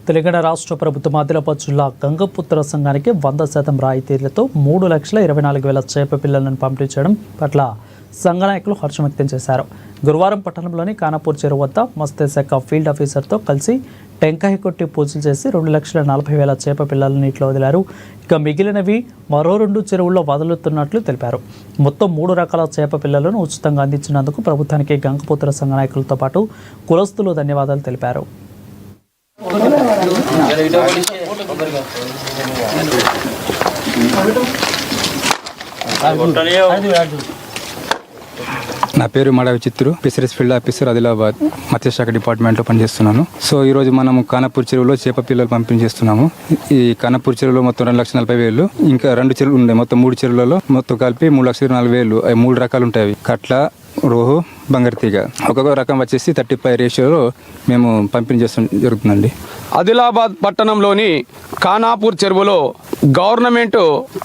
తెలంగాణ రాష్ట్ర ప్రభుత్వం ఆదిలాబాద్ జిల్లా గంగపుత్ర సంఘానికి 100% రాయితీలతో 3,24,000 చేప పిల్లలను పంపిణీ చేయడం పట్ల సంఘ నాయకులు హర్షం వ్యక్తం చేశారు. గురువారం పట్టణంలోని ఖానాపూర్ చెరువు వద్ద మత్స్య శాఖ ఫీల్డ్ ఆఫీసర్తో కలిసి టెంకాయ కొట్టి పూజలు చేసి 2,40,000 చేప పిల్లలను నీటిలో వదిలారు. ఇక మిగిలినవి మరో 2 చెరువుల్లో వదులుతున్నట్లు తెలిపారు. మొత్తం 3 రకాల చేప పిల్లలను ఉచితంగా అందించినందుకు ప్రభుత్వానికి గంగపుత్ర సంఘ నాయకులతో పాటు కులస్తులు ధన్యవాదాలు తెలిపారు. నా పేరు Madavi Chittoor, fisheries field officer, Adilabad మత్స్యశాఖ డిపార్ట్మెంట్లో పనిచేస్తున్నాను. సో ఈరోజు మనము ఖానాపూర్ చెరువులో చేప పిల్లలు పంపిణీ చేస్తున్నాము. ఈ ఖానాపూర్ చెరువులో మొత్తం 2,40,000, ఇంకా 2 చెరువులు ఉన్నాయి. మొత్తం 3 చెరువులలో మొత్తం కలిపి 3,40,000. 3 రకాలు ఉంటాయి: కట్ల, రోహు, బంగారు తీగ. ఒక్కొక్క రకం వచ్చేసి 35 రేషియోలో మేము పంపిణీ చేస్తూ జరుగుతుందండి. ఆదిలాబాద్ పట్టణంలోని ఖానాపూర్ చెరువులో గవర్నమెంట్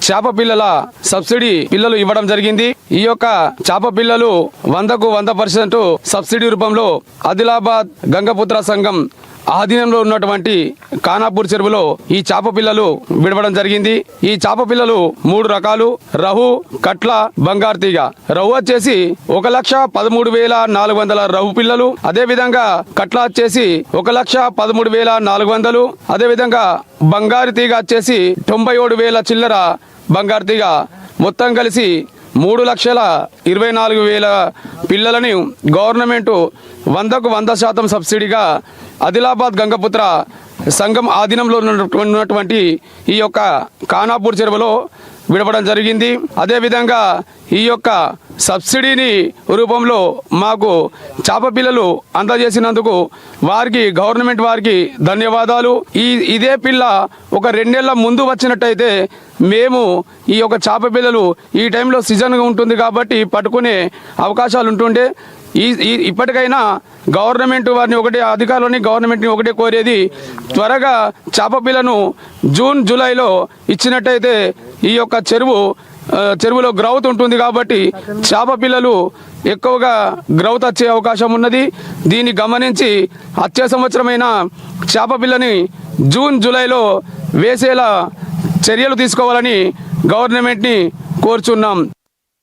చేప పిల్లల సబ్సిడీ పిల్లలు ఇవ్వడం జరిగింది. ఈ యొక్క చేప పిల్లలు 100కు 100% సబ్సిడీ రూపంలో ఆదిలాబాద్ గంగపుత్ర సంఘం ఆధీనంలో ఉన్నటువంటి ఖానాపూర్ చెరువులో ఈ చేప పిల్లలు విడవడం జరిగింది. ఈ చేప పిల్లలు 3 రకాలు: రహు, కట్ల, బంగారు తీగ. రహు వచ్చేసి 1,13,400 రహు పిల్లలు. అదే విధంగా కట్ల వచ్చేసి 1,13,400. అదే విధంగా బంగారు తీగ వచ్చేసి 97,000 చిల్లర బంగారు తీగ. మొత్తం కలిసి 3,24,000 పిల్లలని గవర్నమెంట్ 100కు 100% సబ్సిడీగా ఆదిలాబాద్ గంగపుత్ర సంఘం ఆధీనంలో ఉన్నటువంటి ఈ యొక్క ఖానాపూర్ చెరువులో విడవడం జరిగింది. అదేవిధంగా ఈ యొక్క సబ్సిడీని రూపంలో మాకు చేప పిల్లలు అందజేసినందుకు వారికి, గవర్నమెంట్ వారికి ధన్యవాదాలు. ఇదే పిల్ల ఒక 2 నెలల ముందు వచ్చినట్టయితే మేము ఈ యొక్క చేప పిల్లలు ఈ టైంలో సీజన్గా ఉంటుంది కాబట్టి పట్టుకునే అవకాశాలు ఉంటుండే. ఇప్పటికైనా గవర్నమెంట్ వారిని అధికారులని గవర్నమెంట్ని ఒకటే కోరేది, త్వరగా చేప పిల్లను జూన్, జూలైలో ఇచ్చినట్టయితే ఈ యొక్క చెరువులో గ్రౌత్ ఉంటుంది కాబట్టి చేప పిల్లలు ఎక్కువగా గ్రౌత్ వచ్చే అవకాశం ఉన్నది. దీన్ని గమనించి వచ్చే సంవత్సరమైన చేప పిల్లని జూన్, జూలైలో వేసేలా చర్యలు తీసుకోవాలని గవర్నమెంట్ని కోరుచున్నాం.